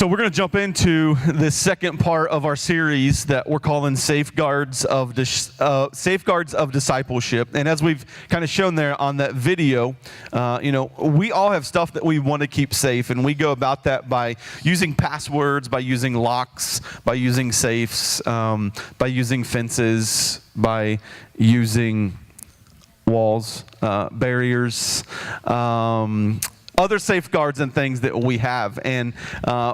So we're going to jump into this second part of our series that we're calling Safeguards of Discipleship. And as we've kind of shown there on that video, we all have stuff that we want to keep safe, and we go about that by using passwords, by using locks, by using safes, by using fences, by using walls, barriers, other safeguards and things that we have. And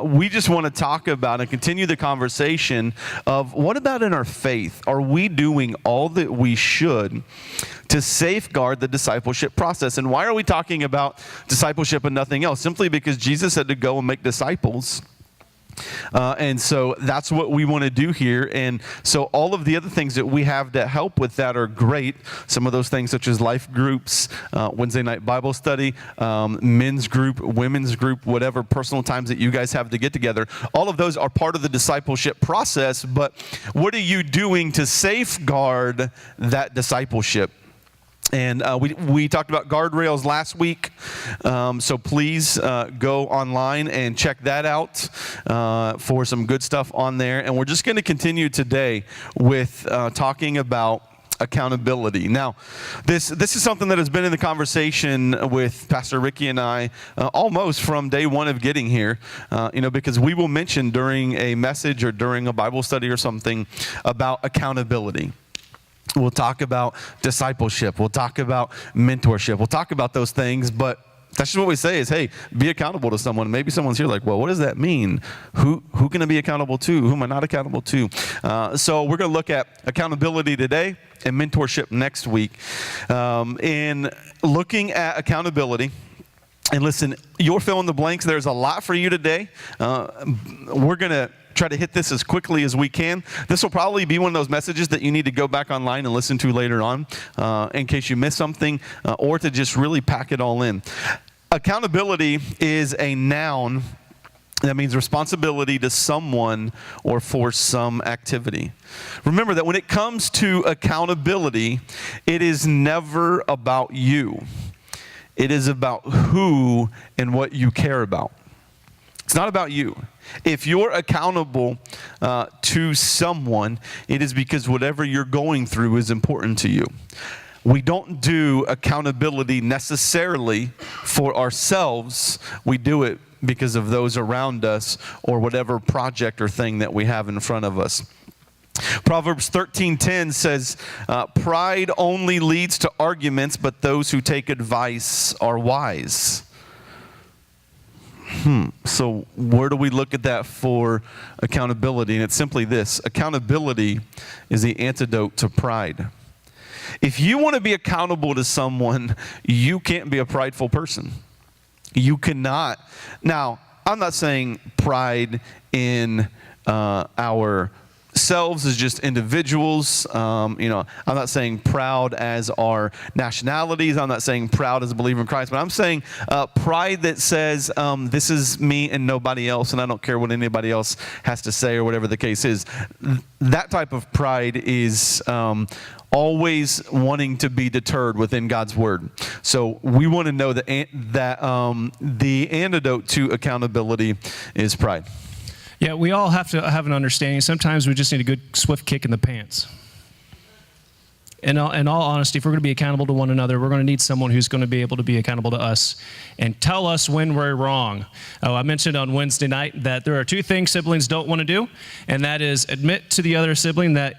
we just want to talk about and continue the conversation of what about in our faith? Are we doing all that we should to safeguard the discipleship process? And why are we talking about discipleship and nothing else? Simply because Jesus had to go and make disciples. And so that's what we want to do here. And so all of the other things that we have to help with that are great. Some of those things such as life groups, Wednesday night Bible study, men's group, women's group, whatever personal times that you guys have to get together. All of those are part of the discipleship process. But what are you doing to safeguard that discipleship? And we talked about guardrails last week, so please go online and check that out for some good stuff on there. And we're just going to continue today with talking about accountability. Now, this is something that has been in the conversation with Pastor Ricky and I almost from day one of getting here, because we will mention during a message or during a Bible study or something about accountability. We'll talk about discipleship. We'll talk about mentorship. We'll talk about those things, but that's just what we say is, hey, be accountable to someone. Maybe someone's here like, well, what does that mean? Who can I be accountable to? Who am I not accountable to? So we're going to look at accountability today and mentorship next week. In looking at accountability, and listen, you're filling the blanks. There's a lot for you today. We're going to try to hit this as quickly as we can. This will probably be one of those messages that you need to go back online and listen to later on in case you miss something or to just really pack it all in. Accountability is a noun that means responsibility to someone or for some activity. Remember that when it comes to accountability, it is never about you. It is about who and what you care about. It's not about you. If you're accountable to someone, it is because whatever you're going through is important to you. We don't do accountability necessarily for ourselves. We do it because of those around us or whatever project or thing that we have in front of us. Proverbs 13:10 says, pride only leads to arguments, but those who take advice are wise. So where do we look at that for accountability? And it's simply this: accountability is the antidote to pride. If you want to be accountable to someone, you can't be a prideful person. You cannot. Now, I'm not saying pride in ourselves as just individuals. I'm not saying proud as our nationalities. I'm not saying proud as a believer in Christ, but I'm saying pride that says this is me and nobody else, and I don't care what anybody else has to say or whatever the case is. That type of pride is always wanting to be deterred within God's word. So we want to know that the antidote to accountability is pride. Yeah, we all have to have an understanding. Sometimes we just need a good swift kick in the pants. In all honesty, if we're going to be accountable to one another, we're going to need someone who's going to be able to be accountable to us and tell us when we're wrong. I mentioned on Wednesday night that there are two things siblings don't want to do, and that is admit to the other sibling that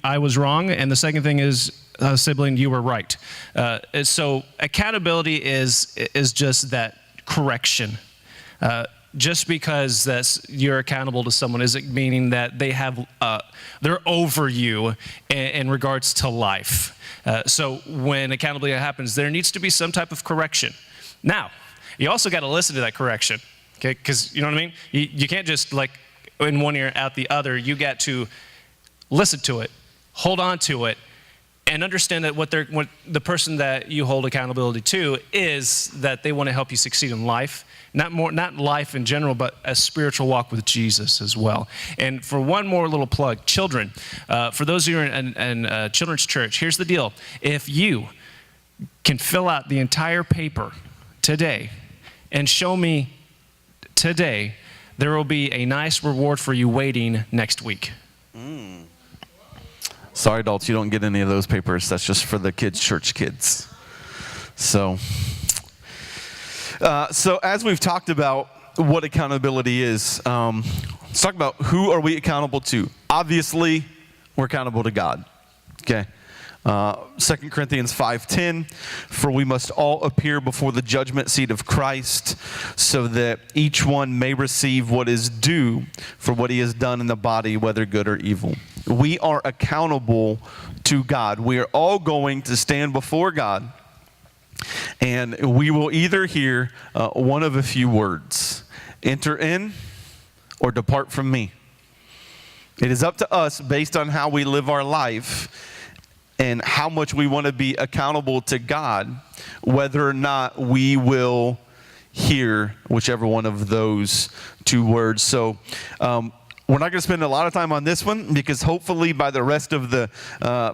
I was wrong, and the second thing is, sibling, you were right. So accountability is just that correction. Just because you're accountable to someone isn't meaning that they're over you in regards to life. So when accountability happens, there needs to be some type of correction. Now, you also got to listen to that correction, okay? Because you know what I mean. You can't just like in one ear out the other. You got to listen to it, hold on to it, and understand that what the person that you hold accountability to is that they want to help you succeed in life. Not life in general, but a spiritual walk with Jesus as well. And for one more little plug, children, for those of you in children's church, here's the deal. If you can fill out the entire paper today and show me today there will be a nice reward for you waiting next week. Sorry, adults, you don't get any of those papers. That's just for the kids, church kids. So as we've talked about what accountability is, let's talk about who are we accountable to. Obviously, we're accountable to God. Okay. 2 Corinthians 5:10, for we must all appear before the judgment seat of Christ, so that each one may receive what is due for what he has done in the body, whether good or evil. We are accountable to God. We are all going to stand before God, and we will either hear one of a few words: enter in or depart from me. It is up to us, based on how we live our life and how much we want to be accountable to God, whether or not we will hear whichever one of those two words. So we're not going to spend a lot of time on this one, because hopefully by the rest of the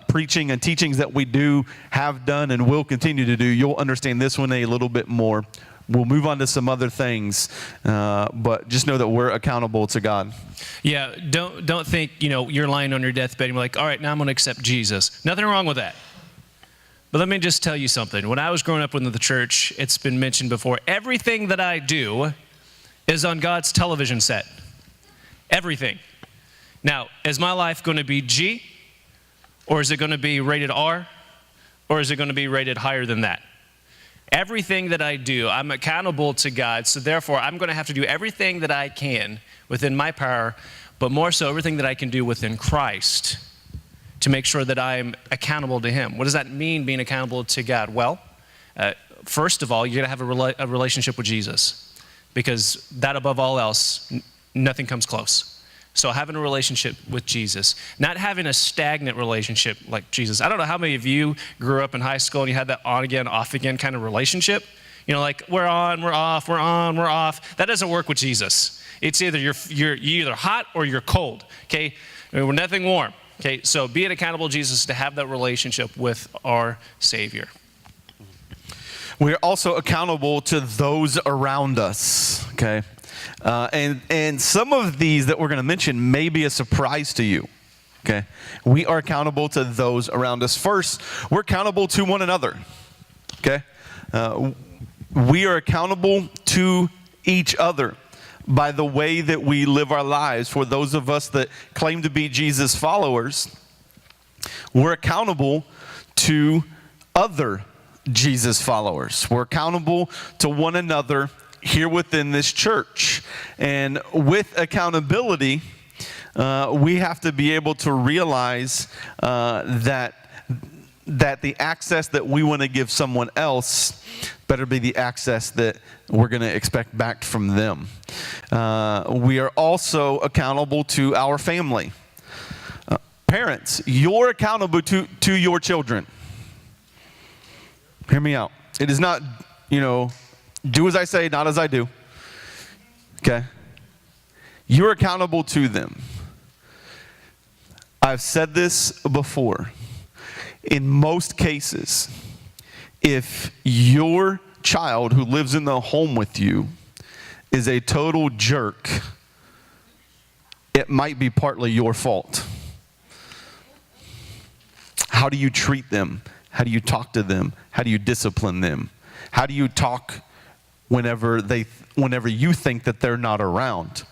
preaching and teachings that we have done and will continue to do, you'll understand this one a little bit more. We'll move on to some other things, but just know that we're accountable to God. Yeah, don't think, you're lying on your deathbed and you're like, all right, now I'm going to accept Jesus. Nothing wrong with that. But let me just tell you something. When I was growing up in the church, it's been mentioned before, everything that I do is on God's television set. Everything. Now, is my life going to be G, or is it going to be rated R, or is it going to be rated higher than that? Everything that I do, I'm accountable to God, so therefore I'm going to have to do everything that I can within my power, but more so everything that I can do within Christ to make sure that I'm accountable to Him. What does that mean, being accountable to God? Well, first of all, you're going to have a relationship with Jesus, because that above all else, nothing comes close. So having a relationship with Jesus, not having a stagnant relationship like Jesus. I don't know how many of you grew up in high school and you had that on again, off again kind of relationship. Like we're on, we're off, we're on, we're off. That doesn't work with Jesus. It's either you're either hot or you're cold. Okay, we're nothing warm. Okay, so being accountable to Jesus is to have that relationship with our Savior. We're also accountable to those around us. Okay. And some of these that we're going to mention may be a surprise to you, okay? We are accountable to those around us. First, we're accountable to one another, okay? We are accountable to each other by the way that we live our lives. For those of us that claim to be Jesus followers, we're accountable to other Jesus followers. We're accountable to one another here within this church. And with accountability, we have to be able to realize that the access that we want to give someone else better be the access that we're going to expect back from them. We are also accountable to our family. Parents, you're accountable to your children. Hear me out. It is not, do as I say, not as I do. Okay? You're accountable to them. I've said this before. In most cases, if your child who lives in the home with you is a total jerk, it might be partly your fault. How do you treat them? How do you talk to them? How do you discipline them? How do you talk whenever you think that they're not around?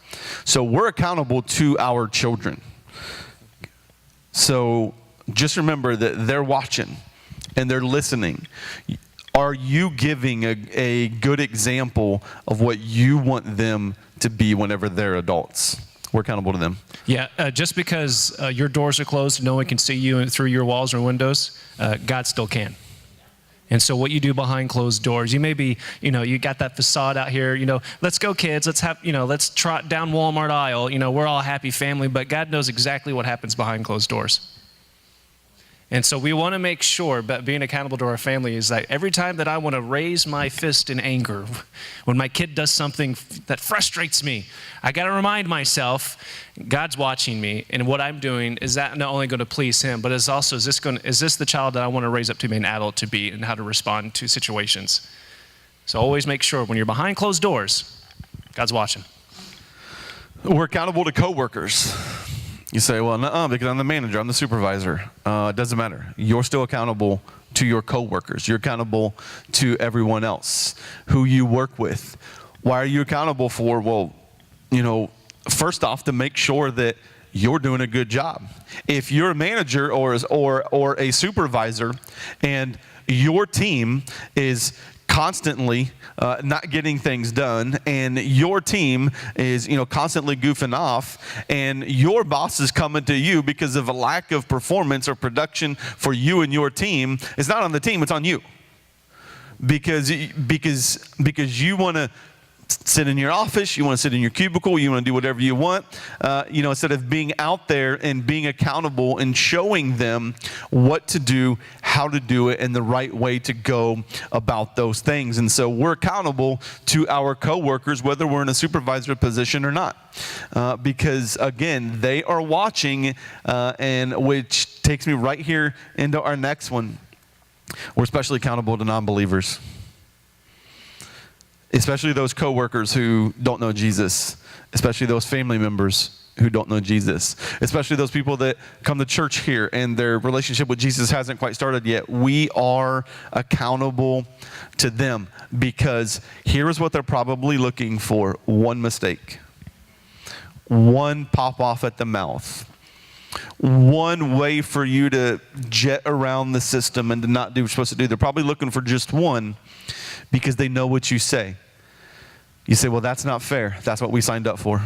So we're accountable to our children. So just remember that they're watching and they're listening. Are you giving a good example of what you want them to be whenever they're adults? We're accountable to them. Yeah, just because your doors are closed, no one can see you through your walls or windows, God still can. And so what you do behind closed doors, you may be, you got that facade out here, let's go kids, let's trot down Walmart aisle, we're all a happy family, but God knows exactly what happens behind closed doors. And so we want to make sure, but being accountable to our family is that every time that I want to raise my fist in anger, when my kid does something that frustrates me, I got to remind myself, God's watching me, and what I'm doing is that not only going to please Him, but is this the child that I want to raise up to be an adult to be, and how to respond to situations. So always make sure when you're behind closed doors, God's watching. We're accountable to coworkers. You say, well, nuh-uh, because I'm the manager, I'm the supervisor. It doesn't matter. You're still accountable to your coworkers. You're accountable to everyone else who you work with. Why are you accountable for? Well, first off, to make sure that you're doing a good job. If you're a manager or a supervisor and your team is constantly not getting things done, and your team is constantly goofing off, and your boss is coming to you because of a lack of performance or production for you and your team, it's not on the team, it's on you. Because you want to sit in your office, you want to sit in your cubicle, you want to do whatever you want, instead of being out there and being accountable and showing them what to do, how to do it, and the right way to go about those things. And so we're accountable to our coworkers, whether we're in a supervisor position or not, because again, they are watching, and which takes me right here into our next one. We're especially accountable to non-believers. Especially those coworkers who don't know Jesus, especially those family members who don't know Jesus, especially those people that come to church here and their relationship with Jesus hasn't quite started yet. We are accountable to them because here is what they're probably looking for: one mistake, one pop off at the mouth, one way for you to jet around the system and to not do what you're supposed to do. They're probably looking for just one, because they know what you say. You say, well, that's not fair. That's what we signed up for.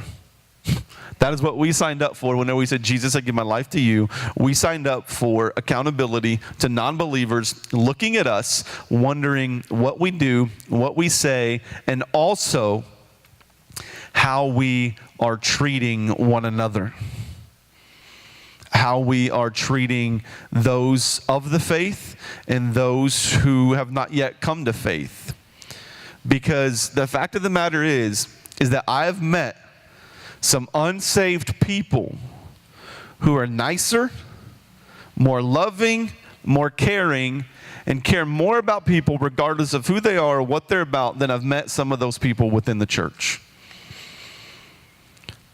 That is what we signed up for whenever we said, Jesus, I give my life to you. We signed up for accountability to non-believers looking at us, wondering what we do, what we say, and also how we are treating one another. How we are treating those of the faith and those who have not yet come to faith. Because the fact of the matter is that I have met some unsaved people who are nicer, more loving, more caring, and care more about people regardless of who they are or what they're about than I've met some of those people within the church.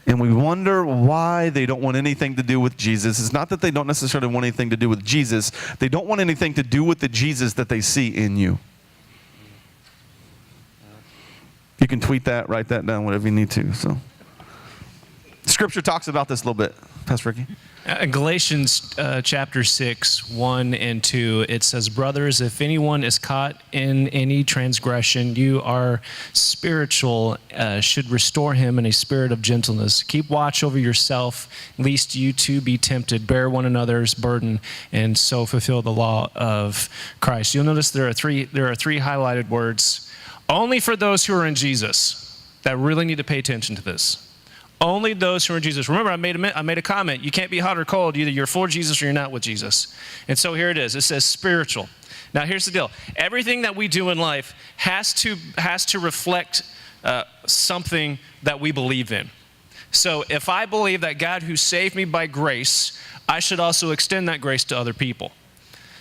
And we wonder why they don't want anything to do with Jesus. It's not that they don't necessarily want anything to do with Jesus. They don't want anything to do with the Jesus that they see in you. You can tweet that, write that down, whatever you need to. So, Scripture talks about this a little bit. Pastor Ricky? In Galatians chapter 6, 1 and 2, it says, brothers, if anyone is caught in any transgression, you are spiritual, should restore him in a spirit of gentleness. Keep watch over yourself, lest you too be tempted. Bear one another's burden, and so fulfill the law of Christ. You'll notice there are three highlighted words. Only for those who are in Jesus that really need to pay attention to this. Only those who are in Jesus. Remember, I made a comment. You can't be hot or cold. Either you're for Jesus or you're not with Jesus. And so here it is. It says spiritual. Now, here's the deal. Everything that we do in life has to reflect something that we believe in. So if I believe that God who saved me by grace, I should also extend that grace to other people.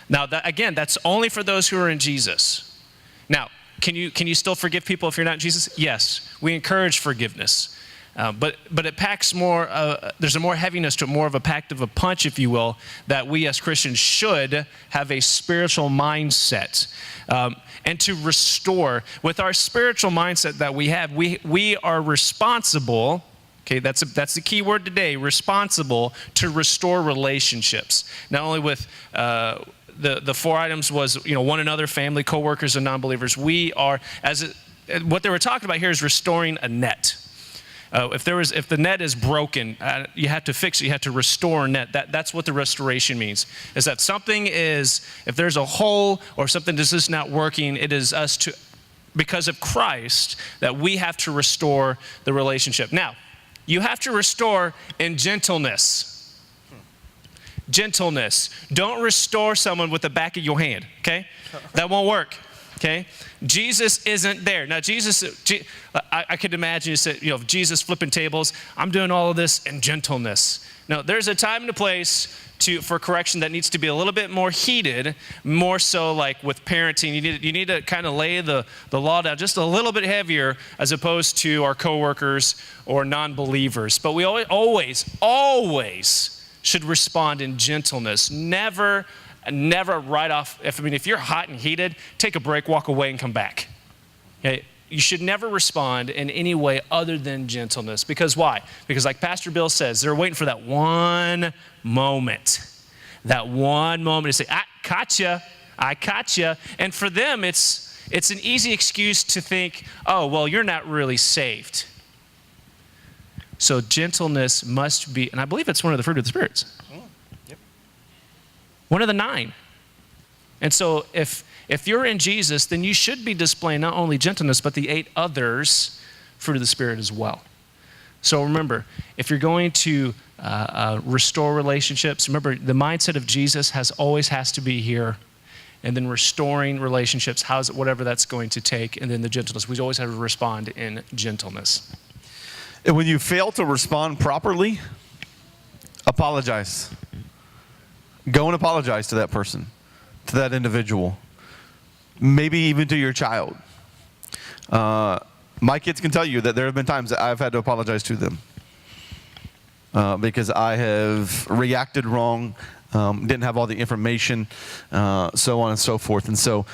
Now, again, that's only for those who are in Jesus. Now, can you still forgive people if you're not in Jesus? Yes. We encourage forgiveness. But it packs more, there's a more heaviness to it, more of a pact of a punch, if you will, that we as Christians should have a spiritual mindset. And to restore, with our spiritual mindset that we have, we are responsible, okay, that's the key word today, responsible to restore relationships. Not only with the four items was, one another, family, coworkers, and non-believers. We are, what they were talking about here is restoring a net. If the net is broken, you have to fix it. You have to restore a net. That's what the restoration means. Is that something is, if there's a hole or something that's just not working, it is us to, because of Christ, that we have to restore the relationship. Now, you have to restore in gentleness. Gentleness. Don't restore someone with the back of your hand, okay? That won't work, okay? Jesus isn't there. Now, I could imagine, if Jesus flipping tables, I'm doing all of this in gentleness. No, there's a time and a place for correction that needs to be a little bit more heated, more so like with parenting. You need to kind of lay the law down just a little bit heavier as opposed to our coworkers or non-believers. But we always should respond in gentleness. Never right off. If you're hot and heated, take a break, walk away, and come back. Okay? You should never respond in any way other than gentleness. Because why? Because like Pastor Bill says, they're waiting for that one moment. That one moment to say, I caught you. And for them, it's an easy excuse to think, oh, well, you're not really saved. So gentleness must be, and I believe it's one of the fruit of the spirits. Yep. One of the 9. And so if you're in Jesus, then you should be displaying not only gentleness, but the 8 others fruit of the Spirit as well. So remember, if you're going to restore relationships, remember the mindset of Jesus always has to be here. And then restoring relationships, whatever that's going to take. And then the gentleness, we always have to respond in gentleness. And when you fail to respond properly, apologize. Go and apologize to that person, to that individual. Maybe even to your child. My kids can tell you that there have been times that I've had to apologize to them because I have reacted wrong, didn't have all the information, so on and so forth. And so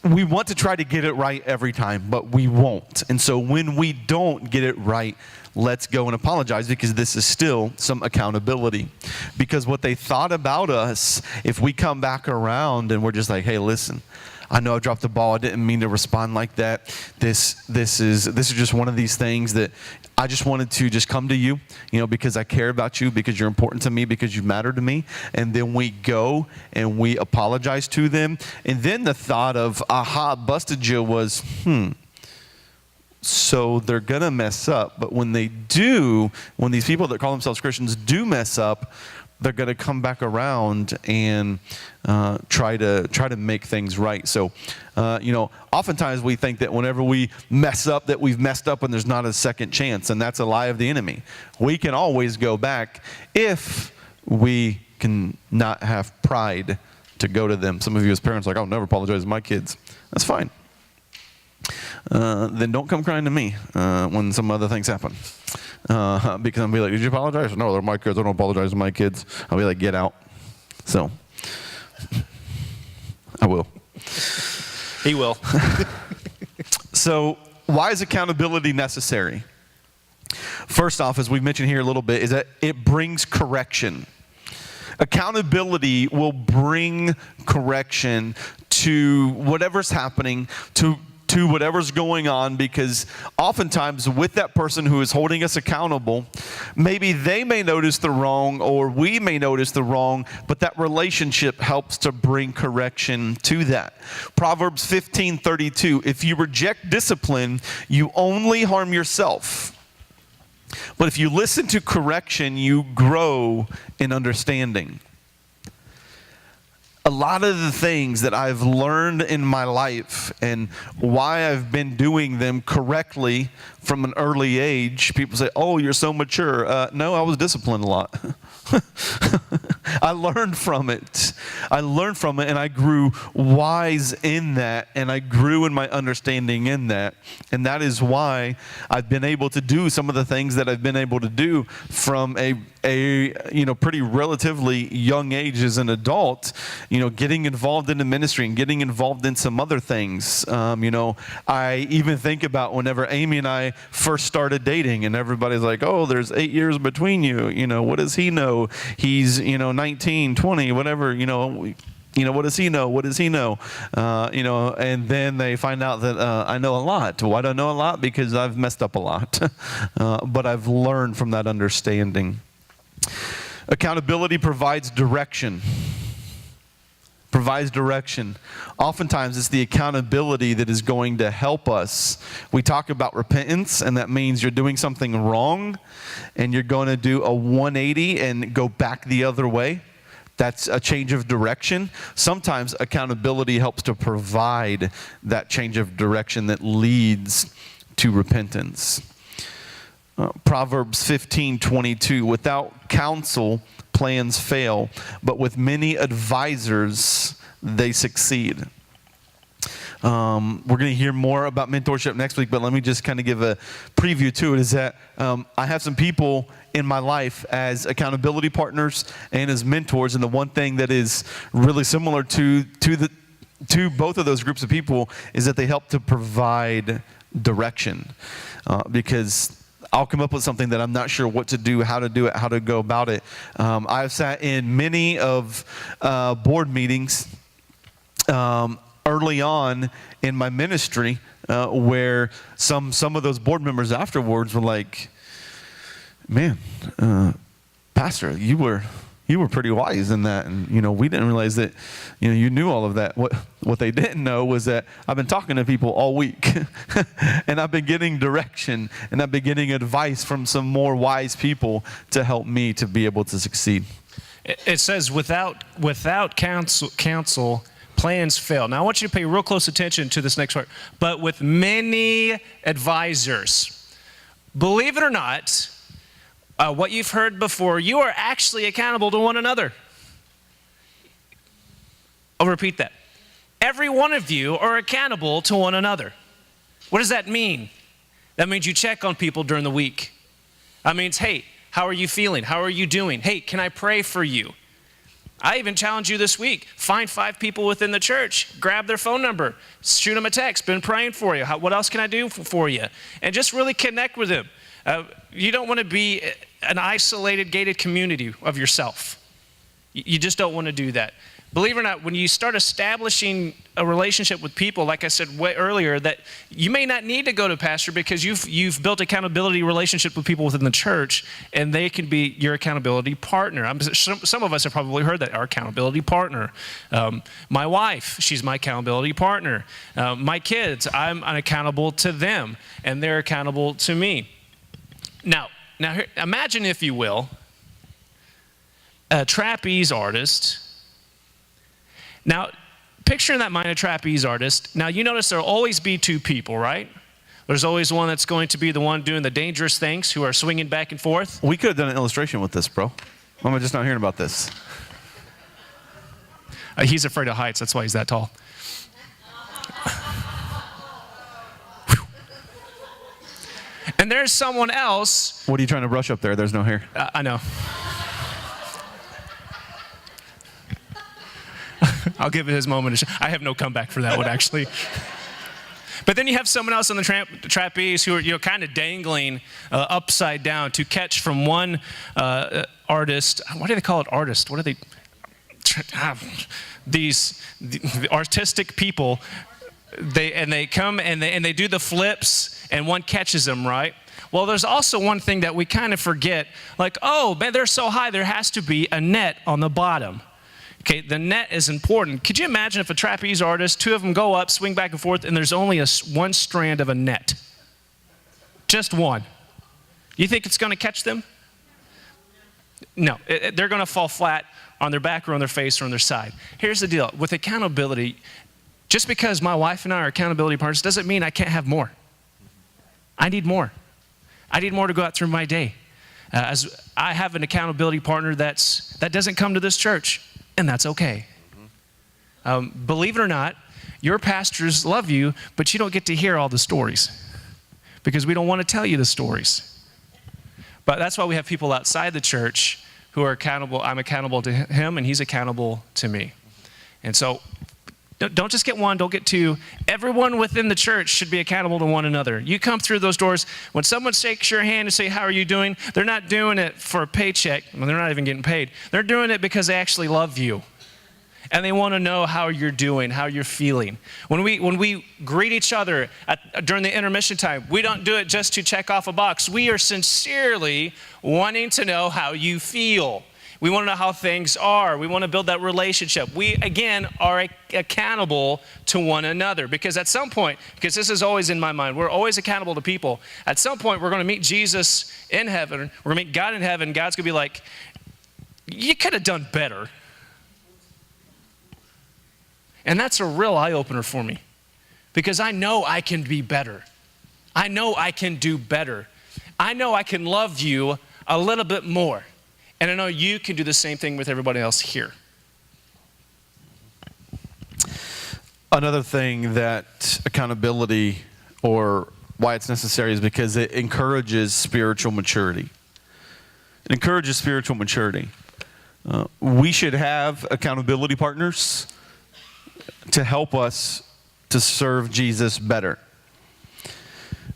we want to try to get it right every time, but we won't. And so when we don't get it right, let's go and apologize, because this is still some accountability. Because what they thought about us, if we come back around and we're just like, hey, listen, I know I dropped the ball. I didn't mean to respond like that. This is just one of these things that I just wanted to just come to you, because I care about you, because you're important to me, because you matter to me. And then we go and we apologize to them. And then the thought of, aha, busted you was, so they're going to mess up. But when they do, when these people that call themselves Christians do mess up, they're going to come back around and try to make things right. So, oftentimes we think that whenever we mess up, that we've messed up and there's not a second chance, and that's a lie of the enemy. We can always go back if we can not have pride to go to them. Some of you as parents are like, I'll never apologize to my kids. That's fine. Then don't come crying to me when some other things happen. Because I'll be like, did you apologize? No, they're my kids. I don't apologize to my kids. I'll be like, get out. So, I will. He will. So, why is accountability necessary? First off, as we've mentioned here a little bit, is that it brings correction. Accountability will bring correction to whatever's happening, to whatever's going on, because oftentimes with that person who is holding us accountable, maybe they may notice the wrong or we may notice the wrong, but that relationship helps to bring correction to that. Proverbs 15:32, if you reject discipline, you only harm yourself. But if you listen to correction, you grow in understanding. A lot of the things that I've learned in my life and why I've been doing them correctly from an early age, people say, oh, you're so mature. No, I was disciplined a lot. I learned from it. And I grew wise in that, and I grew in my understanding in that. And that is why I've been able to do some of the things that I've been able to do from a pretty relatively young age as an adult, getting involved in the ministry and getting involved in some other things. I even think about whenever Amy and I first started dating, and everybody's like, oh, there's 8 years between you. What does he know? He's, 19, 20, whatever, what does he know? What does he know? And then they find out that I know a lot. Why do I know a lot? Because I've messed up a lot. But I've learned from that understanding. Accountability provides direction. Oftentimes it's the accountability that is going to help us. We talk about repentance, and that means you're doing something wrong and you're going to do a 180 and go back the other way. That's a change of direction. Sometimes accountability helps to provide that change of direction that leads to repentance. Proverbs 15:22, without counsel, plans fail, but with many advisors, they succeed. We're going to hear more about mentorship next week, but let me just kind of give a preview to it, is that I have some people in my life as accountability partners and as mentors, and the one thing that is really similar to both of those groups of people is that they help to provide direction, because I'll come up with something that I'm not sure what to do, how to do it, how to go about it. I've sat in many of board meetings early on in my ministry where some of those board members afterwards were like, man, Pastor, you were pretty wise in that, and we didn't realize that you knew all of that. What they didn't know was that I've been talking to people all week and I've been getting direction and I've been getting advice from some more wise people to help me to be able to succeed. It says without counsel plans fail. Now I want you to pay real close attention to this next part. But with many advisors, believe it or not, what you've heard before, you are actually accountable to one another. I'll repeat that. Every one of you are accountable to one another. What does that mean? That means you check on people during the week. That means, hey, how are you feeling? How are you doing? Hey, can I pray for you? I even challenge you this week, find 5 people within the church, grab their phone number, shoot them a text, been praying for you. What else can I do for you? And just really connect with them. You don't want to be an isolated, gated community of yourself. You just don't want to do that. Believe it or not, when you start establishing a relationship with people, like I said way earlier, that you may not need to go to pastor because you've built accountability relationship with people within the church, and they can be your accountability partner. Some of us have probably heard that, our accountability partner. My wife, she's my accountability partner. My kids, I'm accountable to them, and they're accountable to me. Now, here, imagine, if you will, a trapeze artist. Now, picture in that mind a trapeze artist. Now, you notice there'll always be 2 people, right? There's always one that's going to be the one doing the dangerous things, who are swinging back and forth. We could have done an illustration with this, bro. Why am I just not hearing about this? He's afraid of heights. That's why he's that tall. And there's someone else. What are you trying to brush up there? There's no hair. I know. I'll give it his moment. I have no comeback for that one, actually. But then you have someone else on the trapeze who are kind of dangling upside down to catch from one artist. What do they call it? Artist. What are they? The artistic people. They come and they do the flips, and one catches them, right? Well, there's also one thing that we kind of forget. Like, oh, man, they're so high, there has to be a net on the bottom. Okay, the net is important. Could you imagine if a trapeze artist, 2 of them go up, swing back and forth, and there's only one strand of a net? Just one. You think it's going to catch them? No, they're going to fall flat on their back or on their face or on their side. Here's the deal. With accountability, just because my wife and I are accountability partners doesn't mean I can't have more. I need more. I need more to go out through my day. As I have an accountability partner that doesn't come to this church, and that's okay. Believe it or not, your pastors love you, but you don't get to hear all the stories because we don't want to tell you the stories. But that's why we have people outside the church who are accountable. I'm accountable to him, and he's accountable to me. And so don't just get one, don't get 2. Everyone within the church should be accountable to one another. You come through those doors, when someone shakes your hand and say, how are you doing? They're not doing it for a paycheck. Well, they're not even getting paid. They're doing it because they actually love you. And they want to know how you're doing, how you're feeling. When we greet each other during the intermission time, we don't do it just to check off a box. We are sincerely wanting to know how you feel. We want to know how things are. We want to build that relationship. We, again, are accountable to one another because at some point, because this is always in my mind, we're always accountable to people. At some point, we're going to meet Jesus in heaven. We're going to meet God in heaven. God's going to be like, you could have done better. And that's a real eye-opener for me because I know I can be better. I know I can do better. I know I can love you a little bit more. And I know you can do the same thing with everybody else here. Another thing that accountability, or why it's necessary, is because it encourages spiritual maturity. It encourages spiritual maturity. We should have accountability partners to help us to serve Jesus better.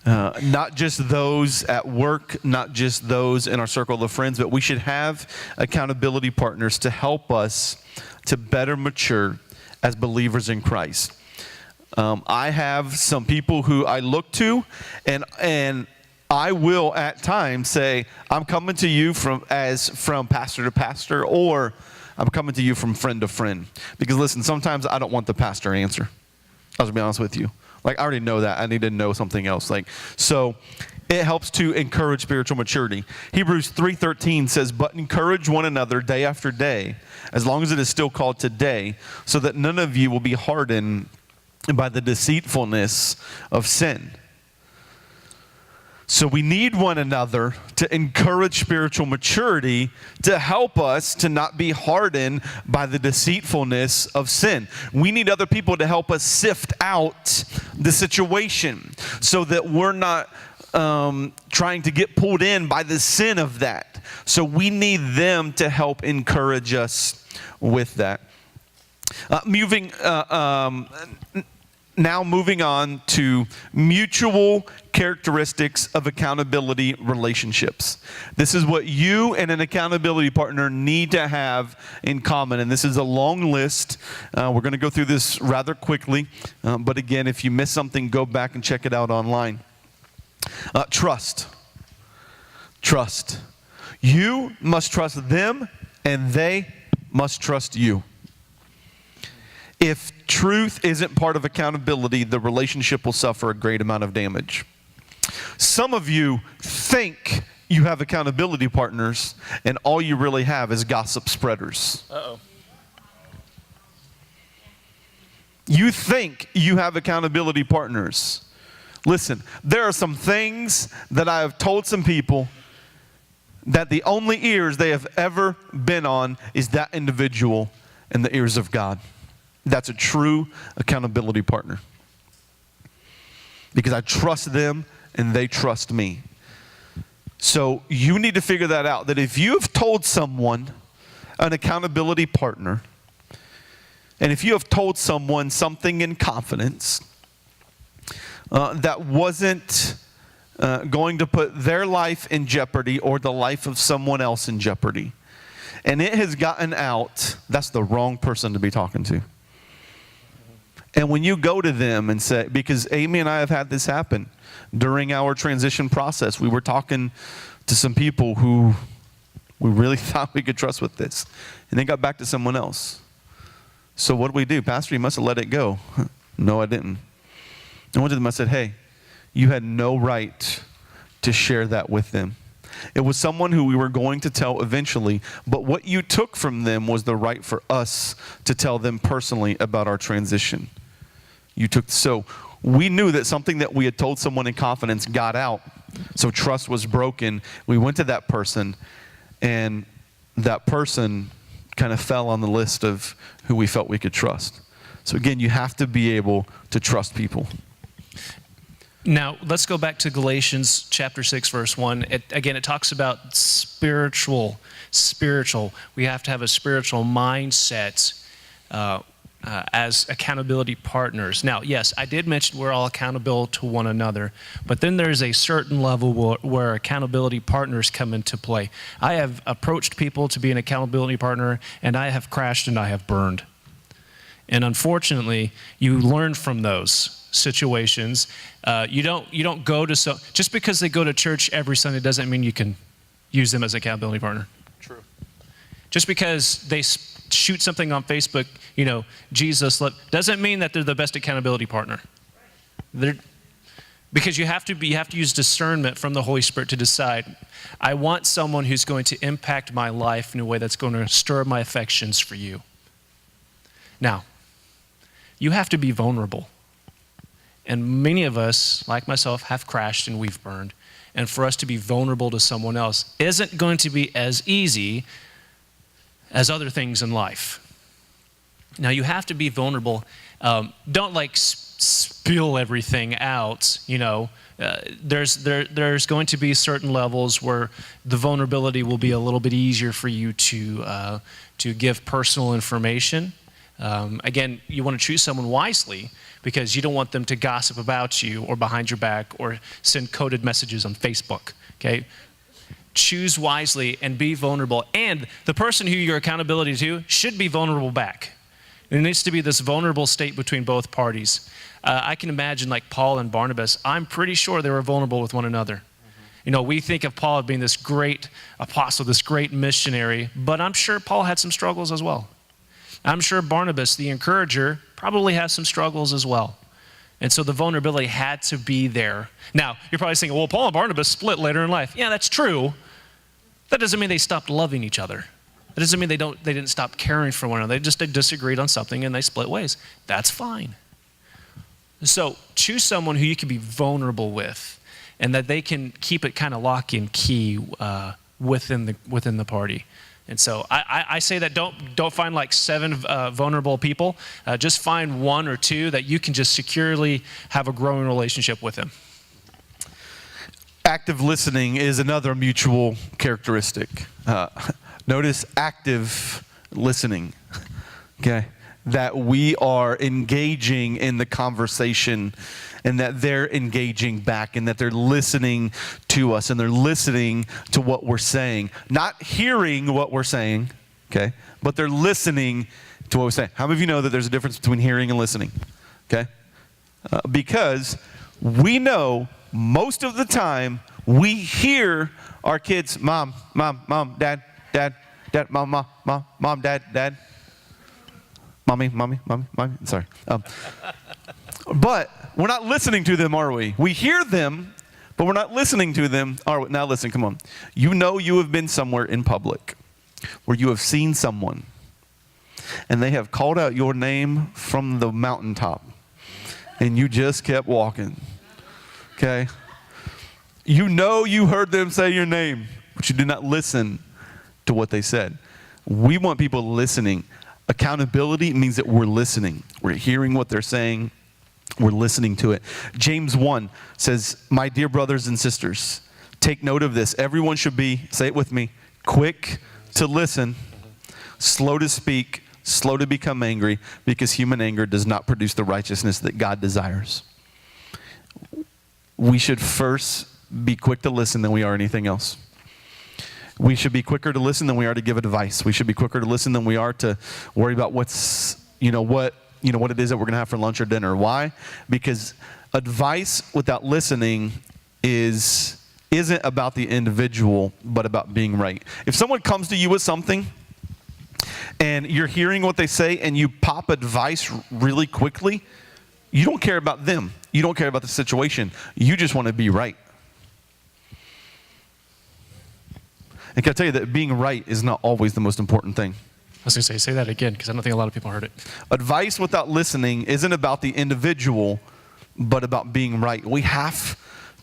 Not just those at work, not just those in our circle of friends, but we should have accountability partners to help us to better mature as believers in Christ. I have some people who I look to, and I will at times say, I'm coming to you from pastor to pastor, or I'm coming to you from friend to friend. Because listen, sometimes I don't want the pastor answer. I'll just be honest with you. Like, I already know that. I need to know something else. So it helps to encourage spiritual maturity. Hebrews 3:13 says, but encourage one another day after day, as long as it is still called today, so that none of you will be hardened by the deceitfulness of sin. So we need one another to encourage spiritual maturity, to help us to not be hardened by the deceitfulness of sin. We need other people to help us sift out the situation so that we're not trying to get pulled in by the sin of that. So we need them to help encourage us with that. Now moving on to mutual characteristics of accountability relationships. This is what you and an accountability partner need to have in common. And this is a long list. We're going to go through this rather quickly. But again, if you miss something, go back and check it out online. Trust. Trust. You must trust them, and they must trust you. If truth isn't part of accountability, the relationship will suffer a great amount of damage. Some of you think you have accountability partners, and all you really have is gossip spreaders. Uh-oh. You think you have accountability partners. Listen, there are some things that I have told some people that the only ears they have ever been on is that individual and the ears of God. That's a true accountability partner. Because I trust them and they trust me. So you need to figure that out, that if you have told someone, an accountability partner, and if you have told someone something in confidence that wasn't going to put their life in jeopardy or the life of someone else in jeopardy, and it has gotten out, that's the wrong person to be talking to. And when you go to them and say, because Amy and I have had this happen during our transition process, we were talking to some people who we really thought we could trust with this, and they got back to someone else. So what do? Pastor, you must have let it go. No, I didn't. I went to them, I said, hey, you had no right to share that with them. It was someone who we were going to tell eventually, but what you took from them was the right for us to tell them personally about our transition. So we knew that something that we had told someone in confidence got out, so trust was broken. We went to that person, and that person kind of fell on the list of who we felt we could trust. So again, you have to be able to trust people. Now, let's go back to Galatians chapter 6, verse 1. It talks about spiritual. We have to have a spiritual mindset as accountability partners. Now, yes, I did mention we're all accountable to one another, but then there's a certain level where accountability partners come into play. I have approached people to be an accountability partner, and I have crashed and I have burned. And unfortunately, you learn from those situations. You don't go to just because they go to church every Sunday doesn't mean you can use them as an accountability partner. True. Just because they shoot something on Facebook, Jesus doesn't mean that they're the best accountability partner. Because you have to use discernment from the Holy Spirit to decide, I want someone who's going to impact my life in a way that's going to stir my affections for you. Now, you have to be vulnerable. And many of us, like myself, have crashed and we've burned. and for us to be vulnerable to someone else isn't going to be as easy as other things in life. Now, you have to be vulnerable. Don't like spill everything out, you know. There's going to be certain levels where the vulnerability will be a little bit easier for you to give personal information. Again, you want to choose someone wisely because you don't want them to gossip about you or behind your back or send coded messages on Facebook, okay? Choose wisely and be vulnerable. And the person who you're accountability to should be vulnerable back. There needs to be this vulnerable state between both parties. I can imagine like Paul and Barnabas, I'm pretty sure they were vulnerable with one another. Mm-hmm. You know, we think of Paul as being this great apostle, this great missionary, but I'm sure Paul had some struggles as well. I'm sure Barnabas, the encourager, probably has some struggles as well. And so the vulnerability had to be there. Now, you're probably saying, well, Paul and Barnabas split later in life. Yeah, that's true. That doesn't mean they stopped loving each other. That doesn't mean they didn't stop caring for one another. They disagreed on something and they split ways. That's fine. So choose someone who you can be vulnerable with and that they can keep it kind of lock and key within the party. And so I say that don't find like 7 vulnerable people. Just find 1 or 2 that you can just securely have a growing relationship with them. Active listening is another mutual characteristic. Notice active listening, okay? That we are engaging in the conversation and that they're engaging back and that they're listening to us and they're listening to what we're saying. Not hearing what we're saying, okay? But they're listening to what we're saying. How many of you know that there's a difference between hearing and listening, okay? Because we know most of the time we hear our kids, mom, dad, mom, dad. Mommy. Sorry. But we're not listening to them, are we? We hear them, but we're not listening to them. Are we? Now listen, come on. You know you have been somewhere in public where you have seen someone and they have called out your name from the mountaintop and you just kept walking, okay? You know you heard them say your name, but you did not listen to what they said. We want people listening. Accountability means that we're listening. We're hearing what they're saying. We're listening to it. James 1 says, my dear brothers and sisters, take note of this. Everyone should be, say it with me, quick to listen, slow to speak, slow to become angry, because human anger does not produce the righteousness that God desires. We should first be quick to listen than we are anything else. We should be quicker to listen than we are to give advice. We should be quicker to listen than we are to worry about what it is that we're going to have for lunch or dinner. Why? Because advice without listening isn't about the individual, but about being right. If someone comes to you with something and you're hearing what they say and you pop advice really quickly, you don't care about them. You don't care about the situation. You just want to be right. And can I tell you that being right is not always the most important thing? I was going to say that again because I don't think a lot of people heard it. Advice without listening isn't about the individual, but about being right. We have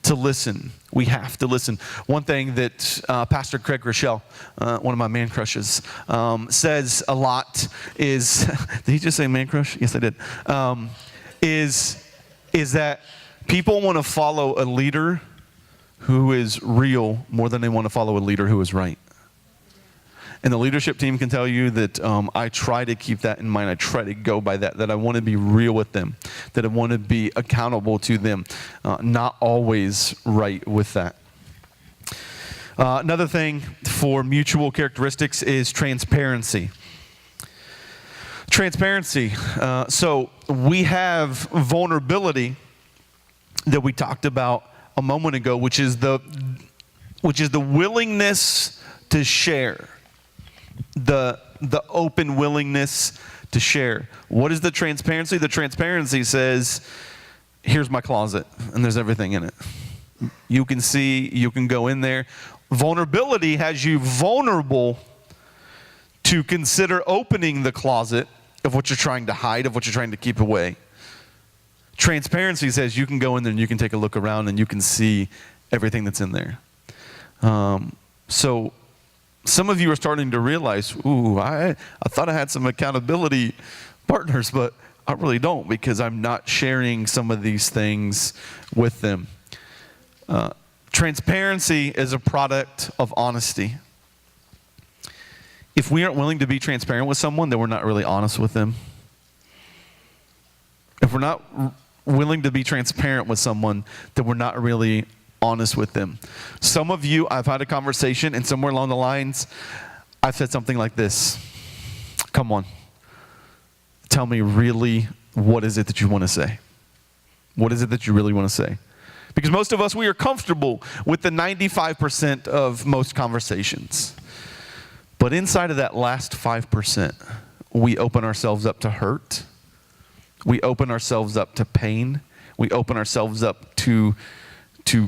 to listen. We have to listen. One thing that Pastor Craig Rochelle, one of my man crushes, says a lot is, did he just say man crush? Yes, I did. Is that people want to follow a leader who is real more than they want to follow a leader who is right. And the leadership team can tell you that I try to keep that in mind. I try to go by that I want to be real with them, that I want to be accountable to them, not always right with that. Another thing for mutual characteristics is transparency. Transparency. So we have vulnerability that we talked about a moment ago, which is the willingness to share, the open willingness to share. What is the transparency? The transparency says, here's my closet, and there's everything in it. You can see, you can go in there. Vulnerability has you vulnerable to consider opening the closet of what you're trying to hide, of what you're trying to keep away. Transparency says you can go in there and you can take a look around and you can see everything that's in there. So some of you are starting to realize, ooh, I thought I had some accountability partners, but I really don't, because I'm not sharing some of these things with them. Transparency is a product of honesty. If we aren't willing to be transparent with someone, then we're not really honest with them. If we're not willing to be transparent with someone, then we're not really honest with them. Some of you, I've had a conversation, and somewhere along the lines, I've said something like this: come on, tell me really, what is it that you want to say? What is it that you really want to say? Because most of us, we are comfortable with the 95% of most conversations. But inside of that last 5%, we open ourselves up to hurt. We open ourselves up to pain. We open ourselves up to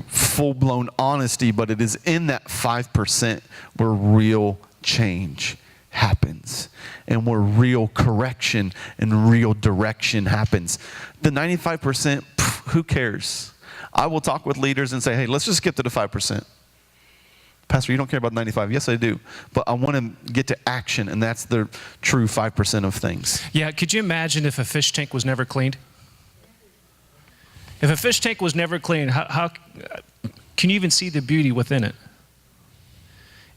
full-blown honesty, but it is in that 5% where real change happens and where real correction and real direction happens. The 95%, who cares? I will talk with leaders and say, hey, let's just skip to the 5%. Pastor, you don't care about 95. Yes, I do. But I want to get to action, and that's the true 5% of things. Yeah, could you imagine if a fish tank was never cleaned? If a fish tank was never cleaned, how can you even see the beauty within it?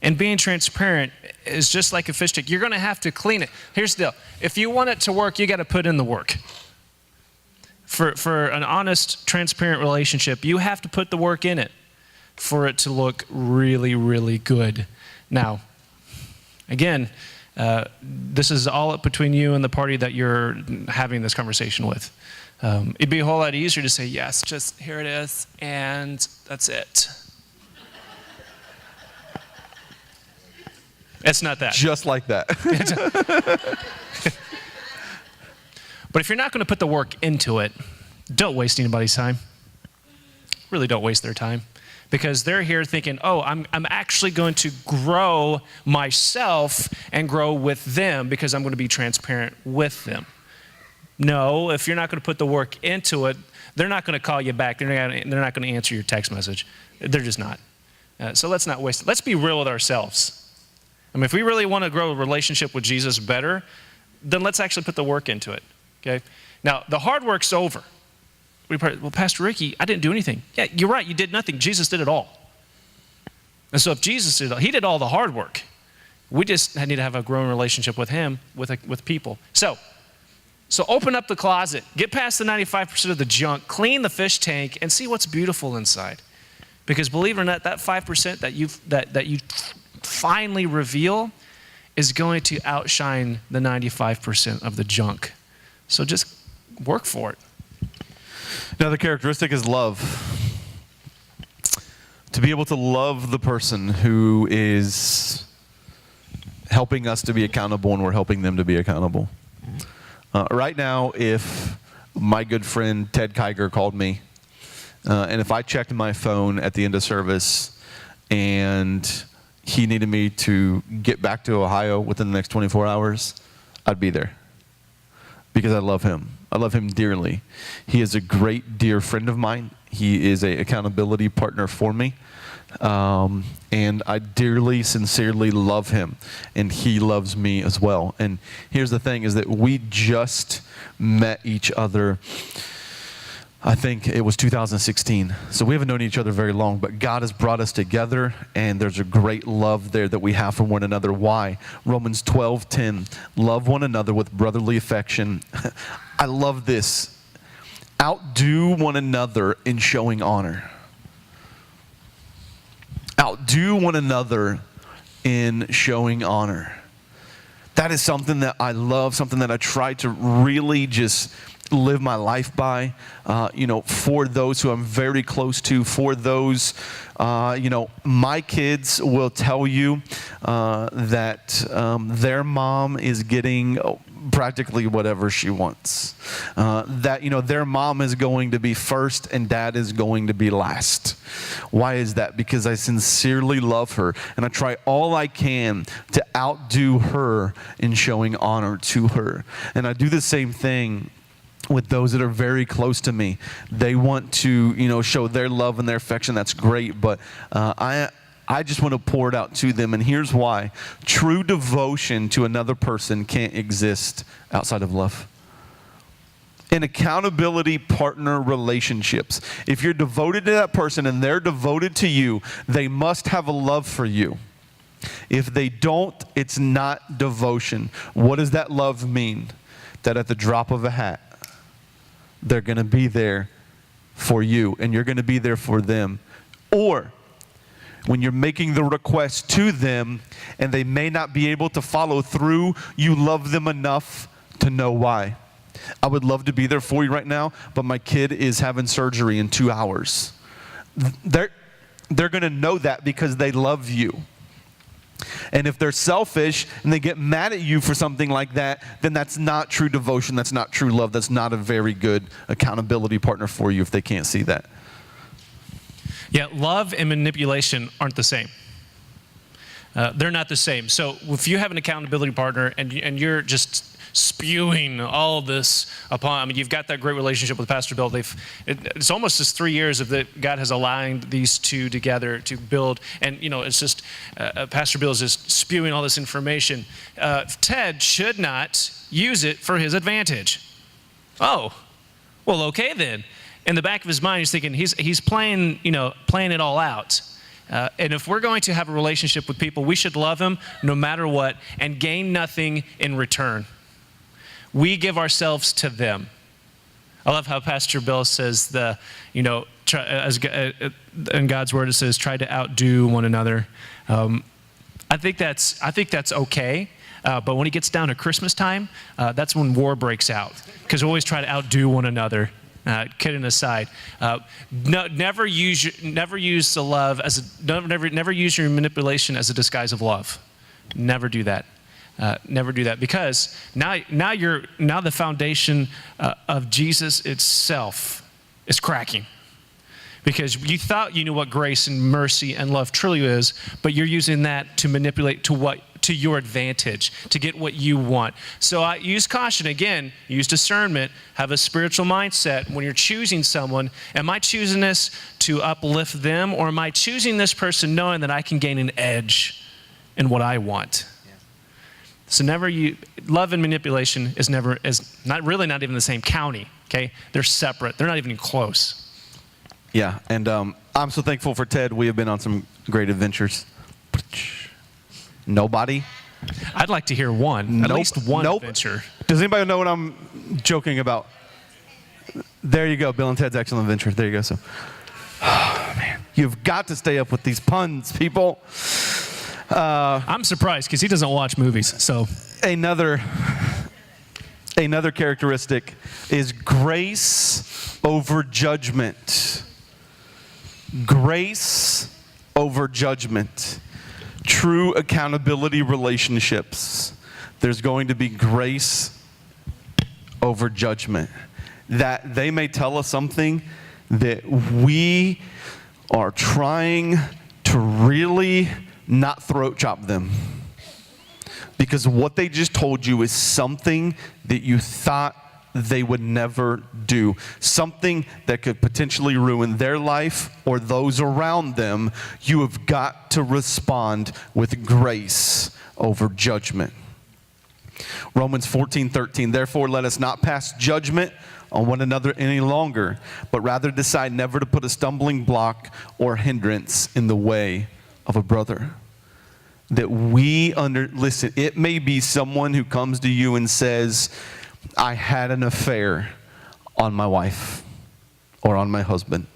And being transparent is just like a fish tank. You're going to have to clean it. Here's the deal. If you want it to work, you got to put in the work. For an honest, transparent relationship, you have to put the work in it for it to look really, really good. Now, again, this is all up between you and the party that you're having this conversation with. It'd be a whole lot easier to say, yes, just here it is, and that's it. It's not that. Just like that. But if you're not going to put the work into it, don't waste anybody's time. Really don't waste their time. Because they're here thinking, oh, I'm actually going to grow myself and grow with them because I'm going to be transparent with them. No, if you're not going to put the work into it, they're not going to call you back. They're not going to answer your text message. They're just not. So let's not waste it. Let's be real with ourselves. I mean, if we really want to grow a relationship with Jesus better, then let's actually put the work into it. Okay? Now, the hard work's over. Well, Pastor Ricky, I didn't do anything. Yeah, you're right. You did nothing. Jesus did it all. And so if Jesus did it all, he did all the hard work. We just need to have a growing relationship with him, with people. So open up the closet. Get past the 95% of the junk. Clean the fish tank and see what's beautiful inside. Because believe it or not, that 5% that you finally reveal is going to outshine the 95% of the junk. So just work for it. Another characteristic is love. To be able to love the person who is helping us to be accountable and we're helping them to be accountable. Right now, if my good friend Ted Kiger called me, and if I checked my phone at the end of service and he needed me to get back to Ohio within the next 24 hours, I'd be there. Because I love him. I love him dearly. He is a great, dear friend of mine. He is an accountability partner for me. And I dearly, sincerely love him. And he loves me as well. And here's the thing, is that we just met each other, I think it was 2016. So we haven't known each other very long, but God has brought us together, and there's a great love there that we have for one another. Why? Romans 12:10, love one another with brotherly affection. I love this. Outdo one another in showing honor. Outdo one another in showing honor. That is something that I love, something that I try to really just live my life by, for those who I'm very close to, for those, my kids will tell you that their mom is getting practically whatever she wants. That, their mom is going to be first and dad is going to be last. Why is that? Because I sincerely love her and I try all I can to outdo her in showing honor to her. And I do the same thing with those that are very close to me. They want to, show their love and their affection. That's great, but I just want to pour it out to them, and here's why. True devotion to another person can't exist outside of love. In accountability partner relationships, if you're devoted to that person and they're devoted to you, they must have a love for you. If they don't, it's not devotion. What does that love mean? That at the drop of a hat, they're going to be there for you, and you're going to be there for them. Or when you're making the request to them and they may not be able to follow through, you love them enough to know why. I would love to be there for you right now, but my kid is having surgery in 2 hours. They're going to know that because they love you. And if they're selfish and they get mad at you for something like that, then that's not true devotion. That's not true love. That's not a very good accountability partner for you if they can't see that. Yeah, love and manipulation aren't the same. They're not the same. So if you have an accountability partner and you're just spewing all this upon, you've got that great relationship with Pastor Bill. It's almost just 3 years of that God has aligned these two together to build. And, it's just, Pastor Bill is just spewing all this information. Ted should not use it for his advantage. Oh, well, okay then. In the back of his mind, he's thinking he's playing it all out. And if we're going to have a relationship with people, we should love them no matter what and gain nothing in return. We give ourselves to them. I love how Pastor Bill says in God's word it says, try to outdo one another. I think that's okay. But when he gets down to Christmas time, that's when war breaks out because we always try to outdo one another. Kidding aside, never use the love never use your manipulation as a disguise of love. Never do that. Never do that, because now the foundation of Jesus itself is cracking. Because you thought you knew what grace and mercy and love truly is, but you're using that to manipulate to your advantage, to get what you want. So I use caution again, use discernment, have a spiritual mindset. When you're choosing someone, am I choosing this to uplift them, or am I choosing this person knowing that I can gain an edge in what I want? So love and manipulation is not even the same county, okay? They're separate. They're not even close. Yeah, and I'm so thankful for Ted. We have been on some great adventures. Nobody? I'd like to hear one. At least one adventure. Does anybody know what I'm joking about? There you go, Bill and Ted's Excellent Adventure. There you go. So, man, you've got to stay up with these puns, people. I'm surprised because he doesn't watch movies. So another characteristic is grace over judgment. Grace over judgment. True accountability relationships. There's going to be grace over judgment. That they may tell us something that we are trying to really not throat chop them. Because what they just told you is something that you thought they would never do. Something that could potentially ruin their life or those around them. You have got to respond with grace over judgment. Romans 14:13, therefore let us not pass judgment on one another any longer, but rather decide never to put a stumbling block or hindrance in the way of a brother. That listen, it may be someone who comes to you and says, I had an affair on my wife or on my husband.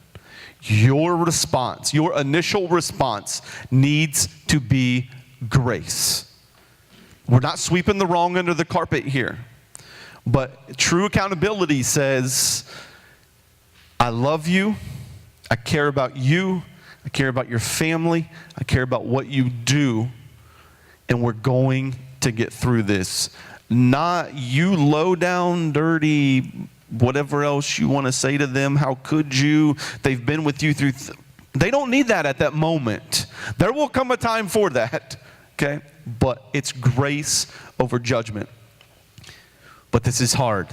Your response, your initial response needs to be grace. We're not sweeping the wrong under the carpet here. But true accountability says, I love you, I care about you, I care about your family, I care about what you do, and we're going to get through this. Not you low down, dirty, whatever else you want to say to them. How could you? They've been with you through. They don't need that at that moment. There will come a time for that, okay? But it's grace over judgment. But this is hard.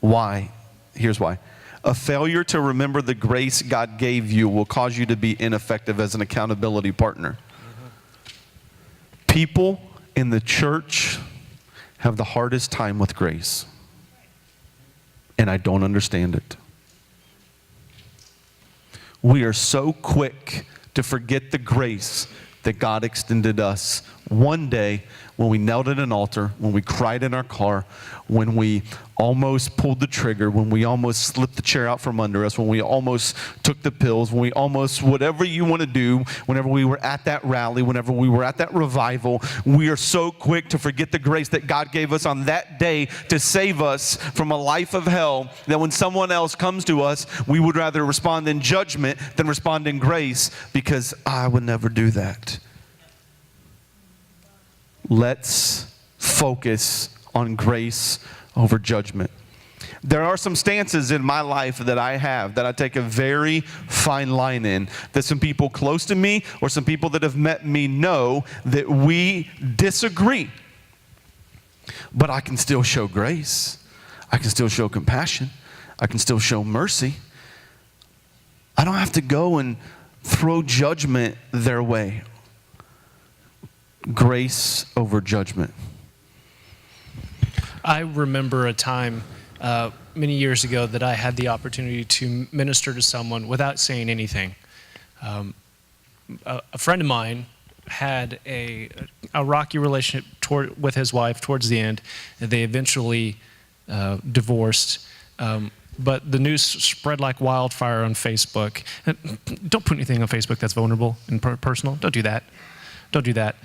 Why? Here's why. A failure to remember the grace God gave you will cause you to be ineffective as an accountability partner. People in the church have the hardest time with grace, and I don't understand it. We are so quick to forget the grace that God extended us one day when we knelt at an altar, when we cried in our car, when we almost pulled the trigger, when we almost slipped the chair out from under us, when we almost took the pills, when we almost, whatever you want to do, whenever we were at that rally, whenever we were at that revival, we are so quick to forget the grace that God gave us on that day to save us from a life of hell, that when someone else comes to us, we would rather respond in judgment than respond in grace, because I would never do that. Let's focus on grace over judgment. There are some stances in my life that I have that I take a very fine line in, that some people close to me or some people that have met me know that we disagree. But I can still show grace. I can still show compassion. I can still show mercy. I don't have to go and throw judgment their way. Grace over judgment. I remember a time many years ago that I had the opportunity to minister to someone without saying anything. A friend of mine had a rocky relationship with his wife towards the end. They eventually divorced. But the news spread like wildfire on Facebook. Don't put anything on Facebook that's vulnerable and personal. Don't do that. Don't do that.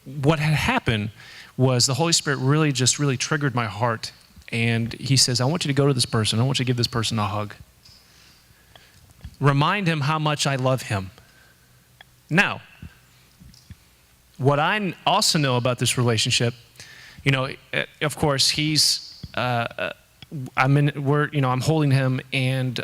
What had happened was the Holy Spirit really triggered my heart. And he says, I want you to go to this person. I want you to give this person a hug. Remind him how much I love him. Now, what I also know about this relationship, of course, he's, I'm holding him, and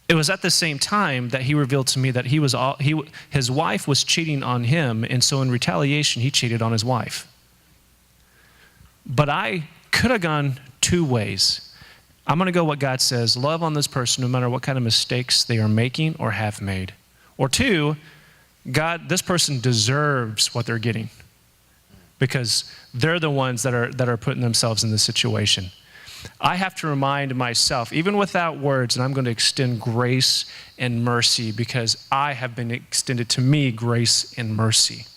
it was at the same time that he revealed to me that his wife was cheating on him, and so in retaliation, he cheated on his wife. But I could have gone two ways. I'm going to go what God says, love on this person no matter what kind of mistakes they are making or have made. Or two, God, this person deserves what they're getting because they're the ones that are putting themselves in this situation. I have to remind myself, even without words, and I'm going to extend grace and mercy because I have been extended to me grace and mercy.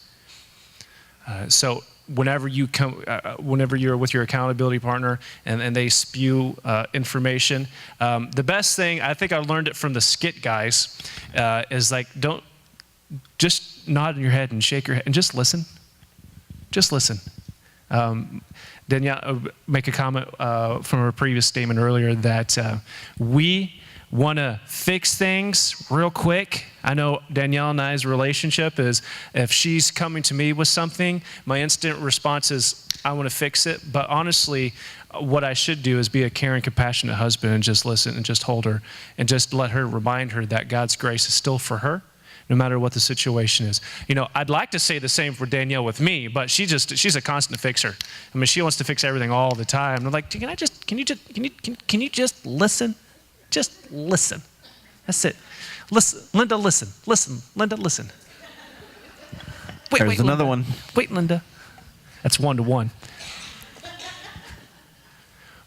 So whenever you're with your accountability partner and they spew information, the best thing, I think I learned it from the skit guys, is like, don't just nod your head and shake your head and just listen. Just listen. Danielle, make a comment from her previous statement earlier that we want to fix things real quick. I know Danielle and I's relationship is if she's coming to me with something, my instant response is, I want to fix it. But honestly, what I should do is be a caring, compassionate husband and just listen and just hold her and just let her remind her that God's grace is still for her, no matter what the situation is. I'd like to say the same for Danielle with me, but she's a constant fixer. I mean, she wants to fix everything all the time. And I'm like, can you just listen? Just listen. That's it. Listen, Linda, listen. Listen, Linda, listen. There's another Linda. one. Wait, Linda. That's 1-to-1.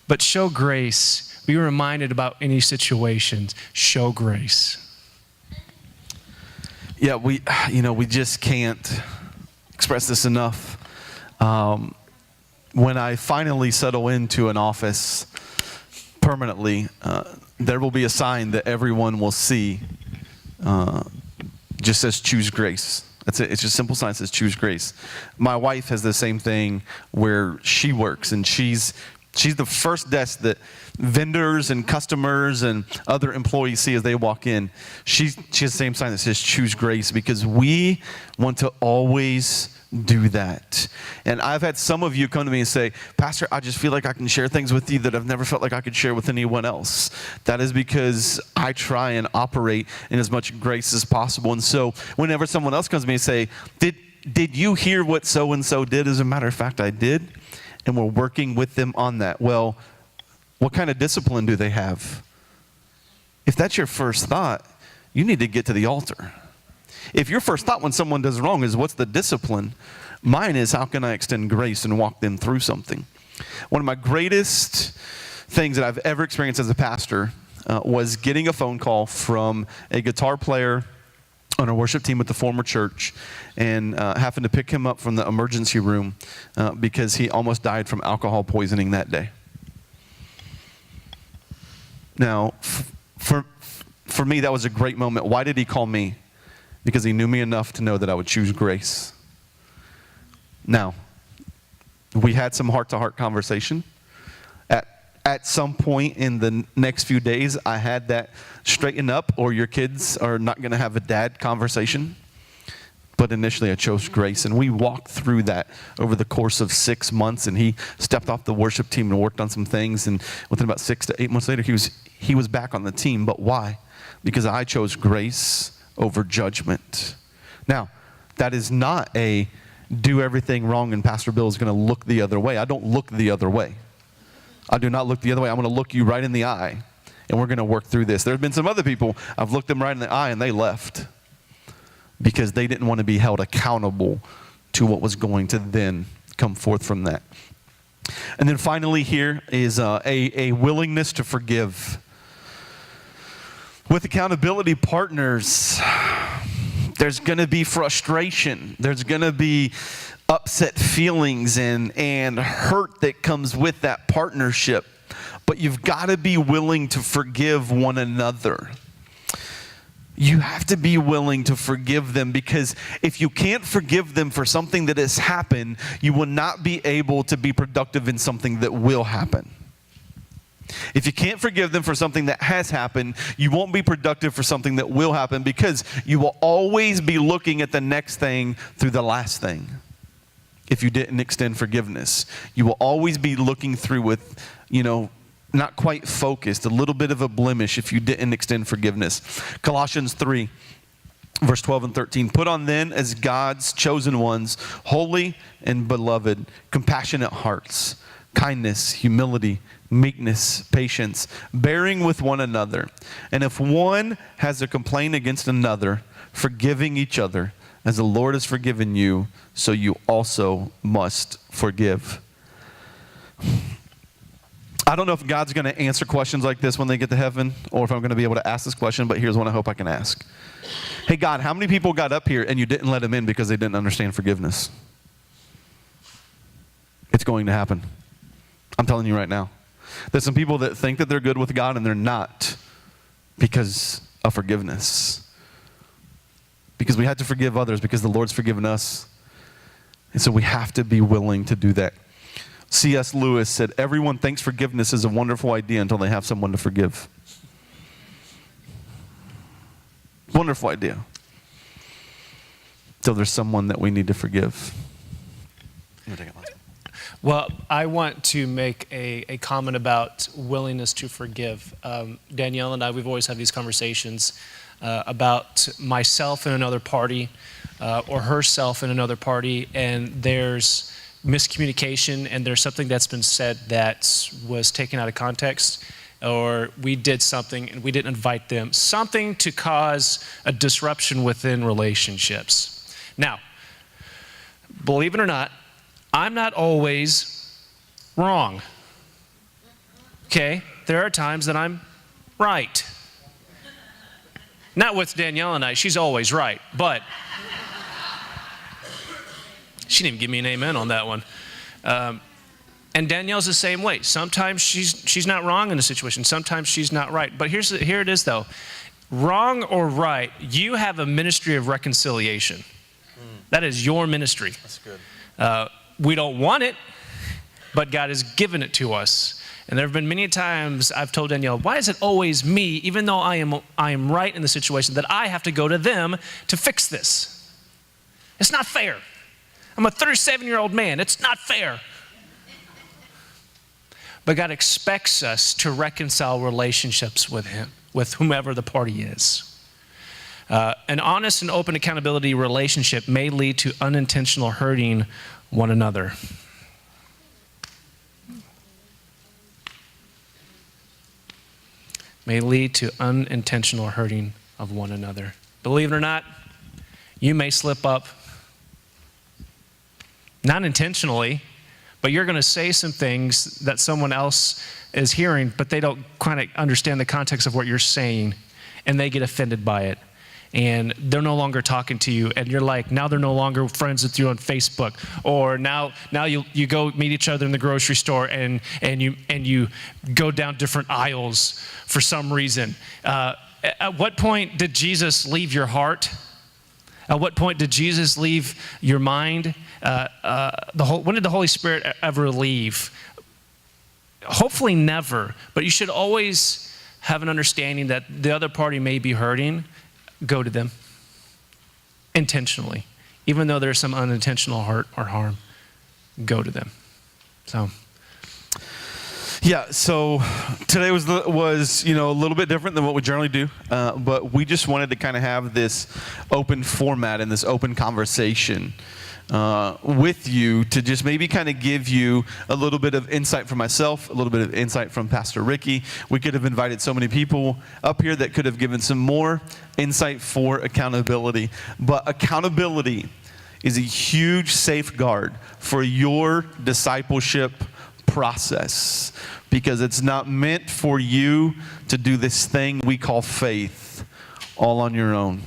But show grace. Be reminded about any situations. Show grace. Yeah, we just can't express this enough. When I finally settle into an office permanently, there will be a sign that everyone will see. Just says choose grace. That's it. It's just a simple sign that says choose grace. My wife has the same thing where she works, and she's the first desk that vendors and customers and other employees see as they walk in. She has the same sign that says choose grace, because we want to always do that. And I've had some of you come to me and say, Pastor, I just feel like I can share things with you that I've never felt like I could share with anyone else. That is because I try and operate in as much grace as possible. And so whenever someone else comes to me and say, did you hear what so-and-so did? As a matter of fact, I did. and we're working with them on that. Well, what kind of discipline do they have? If that's your first thought, you need to get to the altar. If your first thought when someone does wrong is, what's the discipline? Mine is, how can I extend grace and walk them through something? One of my greatest things that I've ever experienced as a pastor was getting a phone call from a guitar player on our worship team at the former church, and having to pick him up from the emergency room because he almost died from alcohol poisoning that day. Now, for me, that was a great moment. Why did he call me? Because he knew me enough to know that I would choose grace. Now, we had some heart-to-heart conversation. At some point in the next few days, I had that straighten up, or your kids are not going to have a dad conversation. But initially, I chose grace, and we walked through that over the course of 6 months, and he stepped off the worship team and worked on some things, and within about 6 to 8 months later, he was back on the team. But why? Because I chose grace over judgment. Now, that is not a do everything wrong and Pastor Bill is going to look the other way. I don't look the other way. I do not look the other way. I'm going to look you right in the eye, and we're going to work through this. There have been some other people, I've looked them right in the eye, and they left because they didn't want to be held accountable to what was going to then come forth from that. And then finally here is a willingness to forgive. With accountability partners, there's going to be frustration. There's going to be upset feelings and hurt that comes with that partnership. But you've got to be willing to forgive one another. You have to be willing to forgive them, because if you can't forgive them for something that has happened, you will not be able to be productive in something that will happen. If you can't forgive them for something that has happened, you won't be productive for something that will happen, because you will always be looking at the next thing through the last thing. If you didn't extend forgiveness, you will always be looking through with, not quite focused, a little bit of a blemish if you didn't extend forgiveness. Colossians 3, verse 12 and 13. Put on then as God's chosen ones, holy and beloved, compassionate hearts, kindness, humility, meekness, patience, bearing with one another. And if one has a complaint against another, forgiving each other, as the Lord has forgiven you, so you also must forgive. I don't know if God's going to answer questions like this when they get to heaven, or if I'm going to be able to ask this question, but here's one I hope I can ask. Hey, God, how many people got up here and you didn't let them in because they didn't understand forgiveness? It's going to happen. I'm telling you right now. There's some people that think that they're good with God and they're not, because of forgiveness. Because we had to forgive others because the Lord's forgiven us. And so we have to be willing to do that. C.S. Lewis said, everyone thinks forgiveness is a wonderful idea until they have someone to forgive. Wonderful idea. Until there's someone that we need to forgive. Well, I want to make a comment about willingness to forgive. Danielle and I, we've always had these conversations about myself in another party or herself in another party, and there's miscommunication, and there's something that's been said that was taken out of context, or we did something and we didn't invite them, something to cause a disruption within relationships. Now, believe it or not, I'm not always wrong. Okay? There are times that I'm right. Not with Danielle and I, she's always right, but she didn't even give me an amen on that one. And Danielle's the same way. Sometimes she's not wrong in a situation. Sometimes she's not right. But here it is, though. Wrong or right, you have a ministry of reconciliation. That is your ministry. That's good. We don't want it, but God has given it to us. And there have been many times I've told Danielle, why is it always me, even though I am right in the situation, that I have to go to them to fix this? It's not fair. I'm a 37-year-old man. It's not fair. But God expects us to reconcile relationships with Him, with whomever the party is. An honest and open accountability relationship may lead to unintentional hurting one another. may lead to unintentional hurting of one another. Believe it or not, you may slip up, not intentionally, but you're going to say some things that someone else is hearing, but they don't kind of understand the context of what you're saying, and they get offended by it. And they're no longer talking to you, and you're like, now they're no longer friends with you on Facebook, or now you go meet each other in the grocery store, and you go down different aisles for some reason. At what point did Jesus leave your heart? At what point did Jesus leave your mind? When did the Holy Spirit ever leave? Hopefully never, but you should always have an understanding that the other party may be hurting. Go to them intentionally. Even though there's some unintentional hurt or harm, go to them. So today was a little bit different than what we generally do, but we just wanted to kind of have this open format and this open conversation with you to just maybe kind of give you a little bit of insight from myself, a little bit of insight from Pastor Ricky. We could have invited so many people up here that could have given some more insight for accountability, but accountability is a huge safeguard for your discipleship process, because it's not meant for you to do this thing we call faith all on your own.